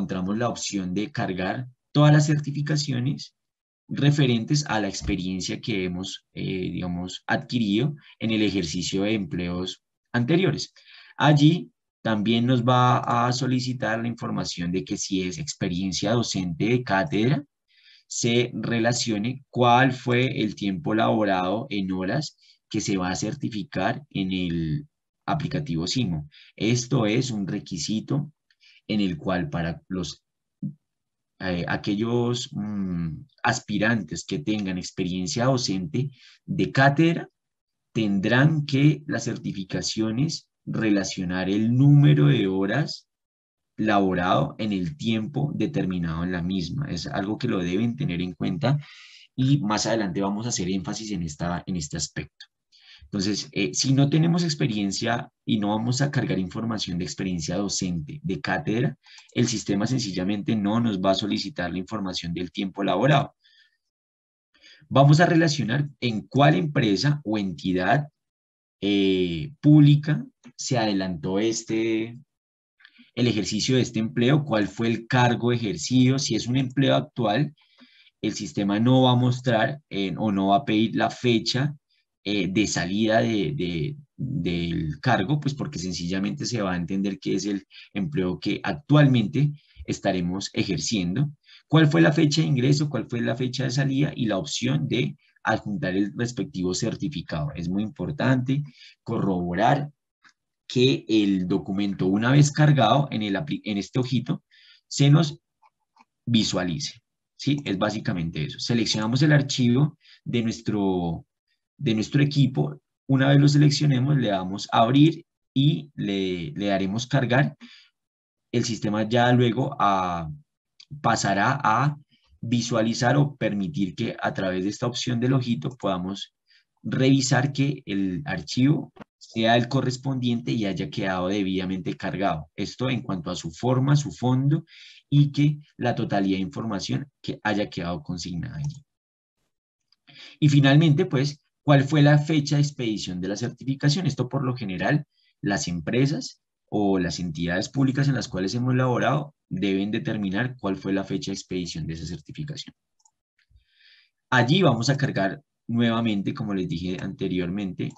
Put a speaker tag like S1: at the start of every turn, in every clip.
S1: encontramos la opción de cargar todas las certificaciones referentes a la experiencia que hemos, digamos, adquirido en el ejercicio de empleos anteriores. Allí también nos va a solicitar la información de que si es experiencia docente de cátedra, se relacione cuál fue el tiempo laborado en horas que se va a certificar en el aplicativo SIMO. Esto es un requisito en el cual para los aquellos aspirantes que tengan experiencia docente de cátedra tendrán que las certificaciones relacionar el número de horas laborado en el tiempo determinado en la misma. Es algo que lo deben tener en cuenta y más adelante vamos a hacer énfasis en este aspecto. Entonces, si no tenemos experiencia y no vamos a cargar información de experiencia docente de cátedra, el sistema sencillamente no nos va a solicitar la información del tiempo laborado. Vamos a relacionar en cuál empresa o entidad pública se adelantó el ejercicio de este empleo, cuál fue el cargo ejercido, si es un empleo actual, el sistema no va a mostrar o no va a pedir la fecha de salida del cargo, pues porque sencillamente se va a entender que es el empleo que actualmente estaremos ejerciendo. ¿Cuál fue la fecha de ingreso? ¿Cuál fue la fecha de salida? Y la opción de adjuntar el respectivo certificado. Es muy importante corroborar que el documento, una vez cargado en este ojito, se nos visualice. ¿Sí? Es básicamente eso. Seleccionamos el archivo de nuestro equipo. Una vez lo seleccionemos, le damos a abrir y le daremos cargar. El sistema ya luego pasará a visualizar o permitir que a través de esta opción del ojito podamos revisar que el archivo sea el correspondiente y haya quedado debidamente cargado. Esto en cuanto a su forma, su fondo y que la totalidad de información que haya quedado consignada allí. Y finalmente, pues, ¿cuál fue la fecha de expedición de la certificación? Esto por lo general, las empresas o las entidades públicas en las cuales hemos laborado deben determinar cuál fue la fecha de expedición de esa certificación. Allí vamos a cargar nuevamente, como les dije anteriormente,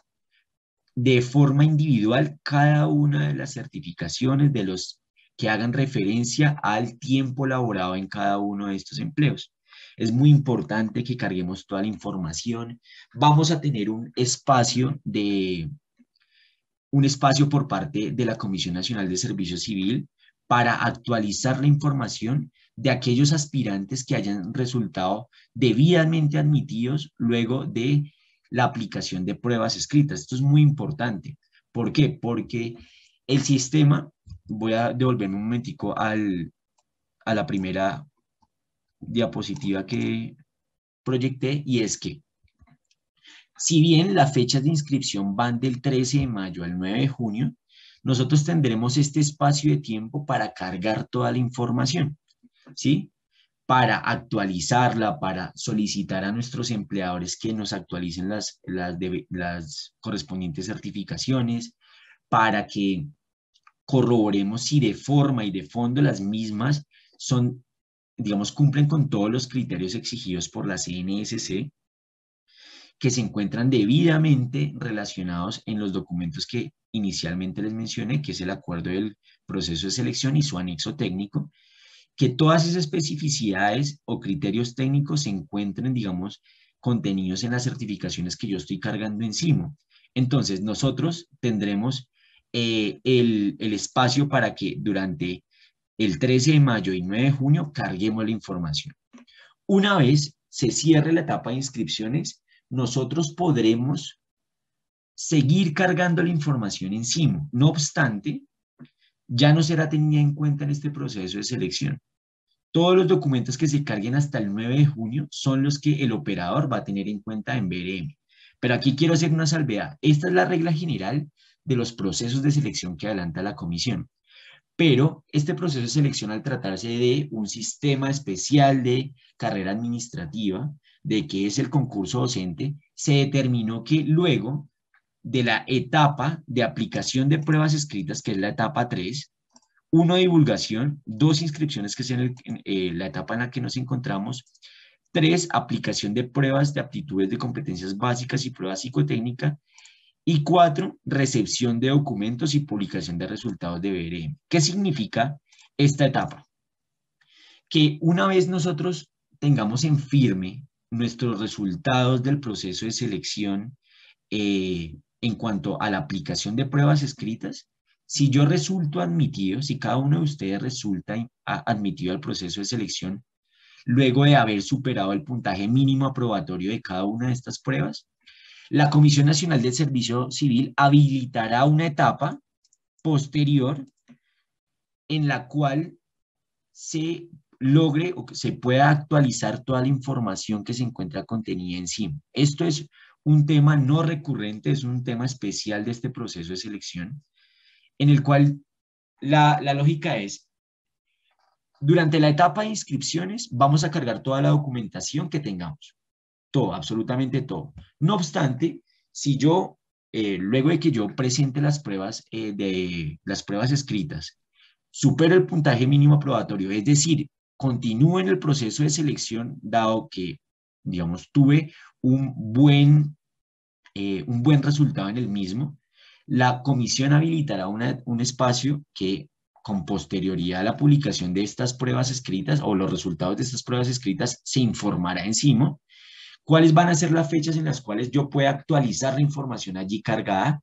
S1: de forma individual cada una de las certificaciones de los que hagan referencia al tiempo laborado en cada uno de estos empleos. Es muy importante que carguemos toda la información. Vamos a tener un espacio por parte de la Comisión Nacional de Servicio Civil para actualizar la información de aquellos aspirantes que hayan resultado debidamente admitidos luego de la aplicación de pruebas escritas. Esto es muy importante. ¿Por qué? Porque el sistema, voy a devolverme un momentico a la primera diapositiva que proyecté, y es que si bien las fechas de inscripción van del 13 de mayo al 9 de junio, nosotros tendremos este espacio de tiempo para cargar toda la información, ¿sí? Para actualizarla, para solicitar a nuestros empleadores que nos actualicen las correspondientes certificaciones, para que corroboremos si de forma y de fondo las mismas son, digamos, cumplen con todos los criterios exigidos por la CNSC, que se encuentran debidamente relacionados en los documentos que inicialmente les mencioné, que es el acuerdo del proceso de selección y su anexo técnico, que todas esas especificidades o criterios técnicos se encuentren, digamos, contenidos en las certificaciones que yo estoy cargando encima. Entonces, nosotros tendremos el espacio para que durante el 13 de mayo y 9 de junio carguemos la información. Una vez se cierre la etapa de inscripciones, nosotros podremos seguir cargando la información encima. No obstante, ya no será tenida en cuenta en este proceso de selección. Todos los documentos que se carguen hasta el 9 de junio son los que el operador va a tener en cuenta en BRM. Pero aquí quiero hacer una salvedad. Esta es la regla general de los procesos de selección que adelanta la comisión. Pero este proceso de selección, al tratarse de un sistema especial de carrera administrativa, de que es el concurso docente, se determinó que luego de la etapa de aplicación de pruebas escritas, que es la etapa 3, 1, divulgación. 2, inscripciones, que es la etapa en la que nos encontramos. 3, aplicación de pruebas de aptitudes de competencias básicas y pruebas psicotécnicas. Y 4, recepción de documentos y publicación de resultados de BRM. ¿Qué significa esta etapa? Que una vez nosotros tengamos en firme nuestros resultados del proceso de selección en cuanto a la aplicación de pruebas escritas, si yo resulto admitido, si cada uno de ustedes resulta admitido al proceso de selección, luego de haber superado el puntaje mínimo aprobatorio de cada una de estas pruebas, la Comisión Nacional del Servicio Civil habilitará una etapa posterior en la cual se logre o que se pueda actualizar toda la información que se encuentra contenida encima. Esto es un tema no recurrente, es un tema especial de este proceso de selección, en el cual la lógica es, durante la etapa de inscripciones vamos a cargar toda la documentación que tengamos, todo, absolutamente todo. No obstante, si yo, luego de que yo presente las pruebas escritas, supero el puntaje mínimo aprobatorio, es decir, continúo en el proceso de selección, dado que, digamos, tuve un buen resultado en el mismo, la comisión habilitará un espacio que, con posterioridad a la publicación de estas pruebas escritas o los resultados de estas pruebas escritas, se informará encima cuáles van a ser las fechas en las cuales yo pueda actualizar la información allí cargada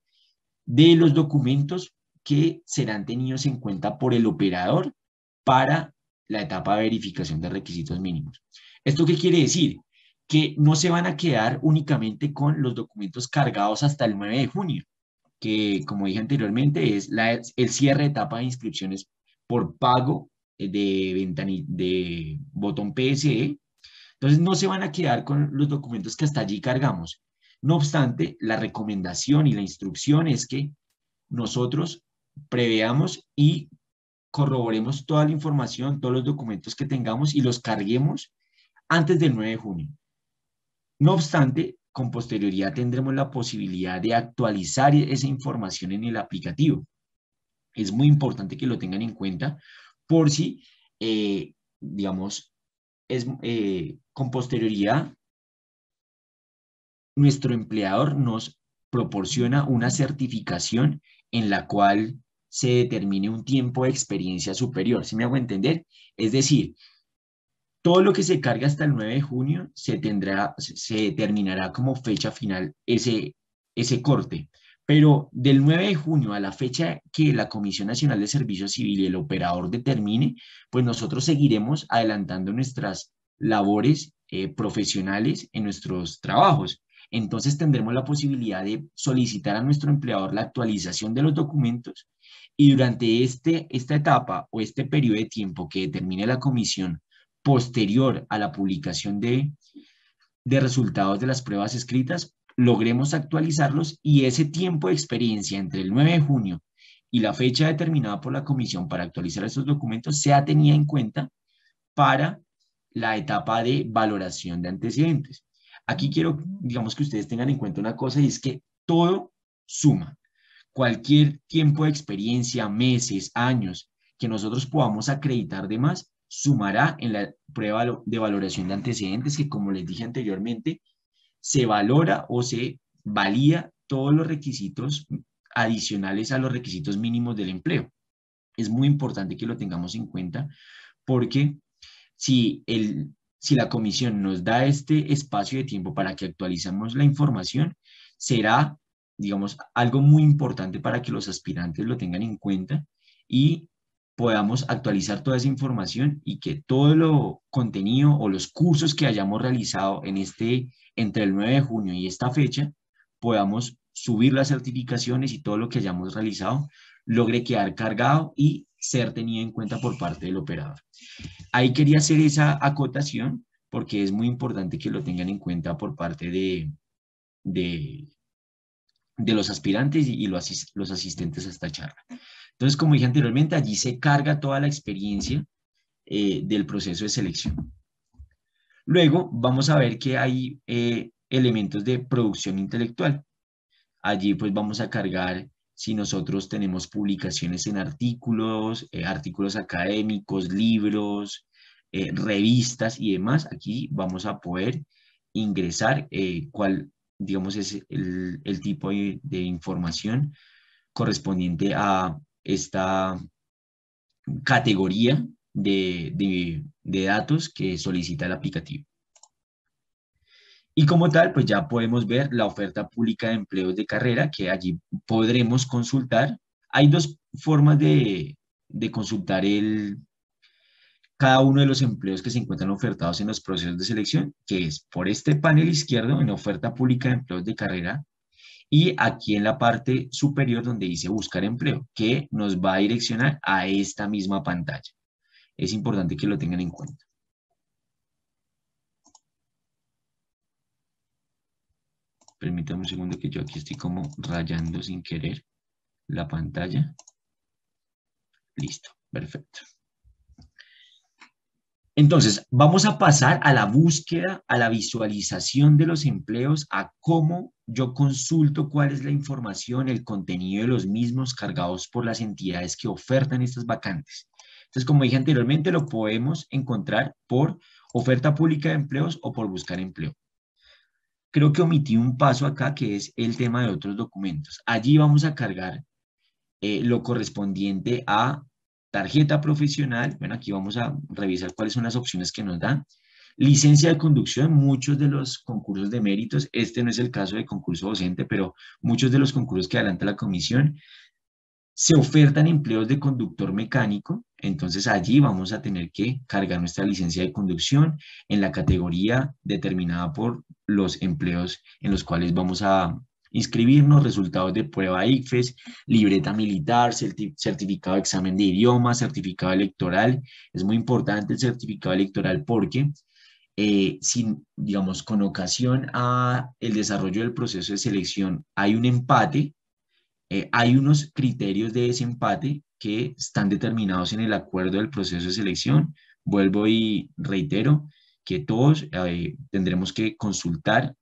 S1: de los documentos que serán tenidos en cuenta por el operador para la etapa de verificación de requisitos mínimos. ¿Esto qué quiere decir? Que no se van a quedar únicamente con los documentos cargados hasta el 9 de junio, que, como dije anteriormente, es el cierre de etapa de inscripciones por pago de botón PSE. Entonces, no se van a quedar con los documentos que hasta allí cargamos. No obstante, la recomendación y la instrucción es que nosotros preveamos y corroboremos toda la información, todos los documentos que tengamos y los carguemos antes del 9 de junio. No obstante, con posterioridad tendremos la posibilidad de actualizar esa información en el aplicativo. Es muy importante que lo tengan en cuenta por si, digamos, con posterioridad, nuestro empleador nos proporciona una certificación en la cual se determine un tiempo de experiencia superior. ¿Sí me hago entender? Es decir, todo lo que se carga hasta el 9 de junio se determinará como fecha final ese corte. Pero del 9 de junio a la fecha que la Comisión Nacional de Servicio Civil y el operador determine, pues nosotros seguiremos adelantando nuestras labores profesionales en nuestros trabajos. Entonces tendremos la posibilidad de solicitar a nuestro empleador la actualización de los documentos y durante esta etapa o este periodo de tiempo que determine la comisión posterior a la publicación de resultados de las pruebas escritas, logremos actualizarlos y ese tiempo de experiencia entre el 9 de junio y la fecha determinada por la comisión para actualizar estos documentos sea tenida en cuenta para la etapa de valoración de antecedentes. Aquí quiero, digamos, que ustedes tengan en cuenta una cosa y es que todo suma. Cualquier tiempo de experiencia, meses, años, que nosotros podamos acreditar de más, sumará en la prueba de valoración de antecedentes que, como les dije anteriormente, se valora o se valía todos los requisitos adicionales a los requisitos mínimos del empleo. Es muy importante que lo tengamos en cuenta porque si la comisión nos da este espacio de tiempo para que actualicemos la información, será, digamos, algo muy importante para que los aspirantes lo tengan en cuenta y podamos actualizar toda esa información y que todo lo contenido o los cursos que hayamos realizado entre el 9 de junio y esta fecha, podamos subir las certificaciones y todo lo que hayamos realizado logre quedar cargado y ser tenido en cuenta por parte del operador. Ahí quería hacer esa acotación porque es muy importante que lo tengan en cuenta por parte de, de los aspirantes y los asistentes a esta charla. Entonces, como dije anteriormente, allí se carga toda la experiencia del proceso de selección. Luego vamos a ver que hay elementos de producción intelectual. Allí pues vamos a cargar si nosotros tenemos publicaciones en artículos, artículos académicos, libros, revistas y demás. Aquí vamos a poder ingresar cuál, digamos, es el tipo de información correspondiente a esta categoría de datos que solicita el aplicativo. Y como tal, pues ya podemos ver la oferta pública de empleos de carrera que allí podremos consultar. Hay dos formas de consultar cada uno de los empleos que se encuentran ofertados en los procesos de selección, que es por este panel izquierdo en oferta pública de empleos de carrera y aquí en la parte superior donde dice buscar empleo, que nos va a direccionar a esta misma pantalla. Es importante que lo tengan en cuenta. Permítanme un segundo que yo aquí estoy como rayando sin querer la pantalla. Listo, perfecto. Entonces, vamos a pasar a la búsqueda, a la visualización de los empleos, a cómo yo consulto cuál es la información, el contenido de los mismos cargados por las entidades que ofertan estas vacantes. Entonces, como dije anteriormente, lo podemos encontrar por oferta pública de empleos o por buscar empleo. Creo que omití un paso acá que es el tema de otros documentos. Allí vamos a cargar lo correspondiente a tarjeta profesional. Bueno, aquí vamos a revisar cuáles son las opciones que nos dan. Licencia de conducción, muchos de los concursos de méritos, este no es el caso de concurso docente, pero muchos de los concursos que adelanta la comisión se ofertan empleos de conductor mecánico, entonces allí vamos a tener que cargar nuestra licencia de conducción en la categoría determinada por los empleos en los cuales vamos a inscribirnos, resultados de prueba ICFES, libreta militar, certificado de examen de idioma, certificado electoral. Es muy importante el certificado electoral porque digamos, con ocasión a el desarrollo del proceso de selección hay un empate, hay unos criterios de desempate que están determinados en el acuerdo del proceso de selección. Vuelvo y reitero que todos tendremos que consultar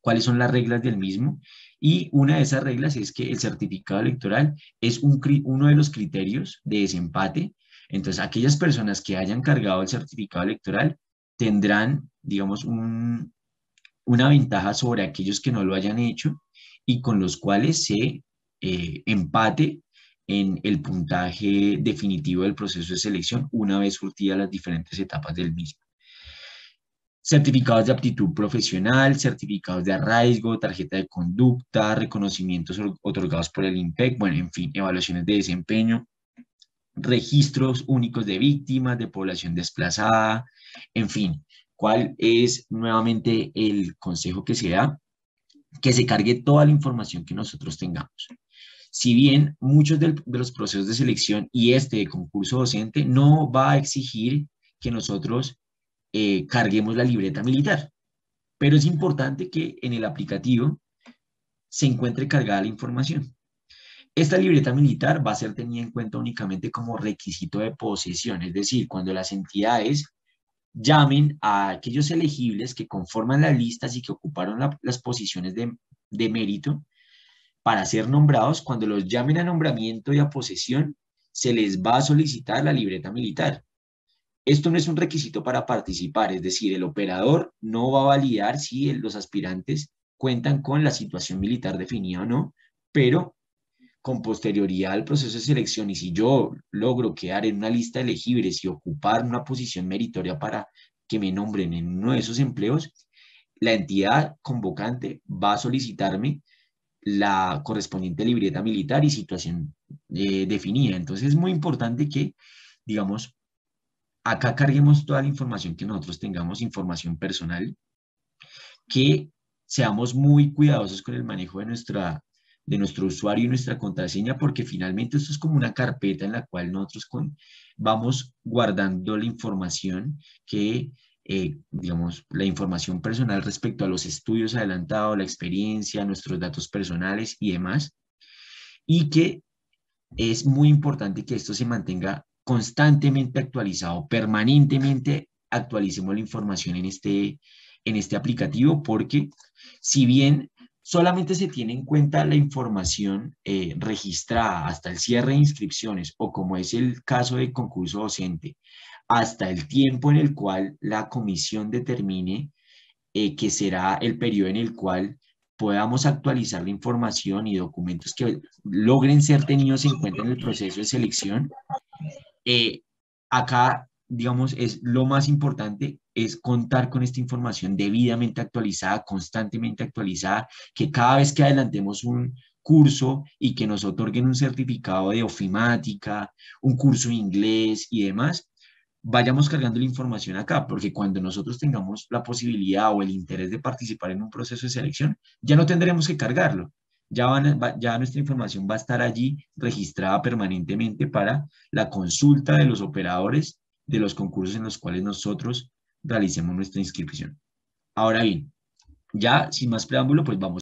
S1: cuáles son las reglas del mismo y una de esas reglas es que el certificado electoral es uno de los criterios de desempate. Entonces, aquellas personas que hayan cargado el certificado electoral tendrán, digamos, una ventaja sobre aquellos que no lo hayan hecho y con los cuales se empate en el puntaje definitivo del proceso de selección una vez surtidas las diferentes etapas del mismo. Certificados de aptitud profesional, certificados de arraigo, tarjeta de conducta, reconocimientos otorgados por el INPEC, bueno, en fin, evaluaciones de desempeño, registros únicos de víctimas, de población desplazada, en fin, ¿cuál es nuevamente el consejo que se da? Que se cargue toda la información que nosotros tengamos. Si bien muchos de los procesos de selección y este de concurso docente no va a exigir que nosotros carguemos la libreta militar, pero es importante que en el aplicativo se encuentre cargada la información. Esta libreta militar va a ser tenida en cuenta únicamente como requisito de posesión, es decir, cuando las entidades llamen a aquellos elegibles que conforman las listas y que ocuparon las posiciones de mérito para ser nombrados, cuando los llamen a nombramiento y a posesión, se les va a solicitar la libreta militar. Esto no es un requisito para participar, es decir, el operador no va a validar si los aspirantes cuentan con la situación militar definida o no, pero con posterioridad al proceso de selección y si yo logro quedar en una lista de elegibles y ocupar una posición meritoria para que me nombren en uno de esos empleos, la entidad convocante va a solicitarme la correspondiente libreta militar y situación definida. Entonces es muy importante que, digamos, acá carguemos toda la información que nosotros tengamos, información personal, que seamos muy cuidadosos con el manejo de nuestro usuario y nuestra contraseña, porque finalmente esto es como una carpeta en la cual nosotros vamos guardando la información que, digamos, la información personal respecto a los estudios adelantados, la experiencia, nuestros datos personales y demás, y que es muy importante que esto se mantenga constantemente actualizado, permanentemente actualicemos la información en este aplicativo, porque si bien solamente se tiene en cuenta la información registrada hasta el cierre de inscripciones o como es el caso de concurso docente, hasta el tiempo en el cual la comisión determine que será el periodo en el cual podamos actualizar la información y documentos que logren ser tenidos en cuenta en el proceso de selección. eh, Acá, digamos, es lo más importante, es contar con esta información debidamente actualizada, constantemente actualizada, que cada vez que adelantemos un curso y que nos otorguen un certificado de ofimática, un curso de inglés y demás, vayamos cargando la información acá, porque cuando nosotros tengamos la posibilidad o el interés de participar en un proceso de selección, ya no tendremos que cargarlo. Ya nuestra información va a estar allí registrada permanentemente para la consulta de los operadores de los concursos en los cuales nosotros realicemos nuestra inscripción. Ahora bien, ya sin más preámbulo, pues vamos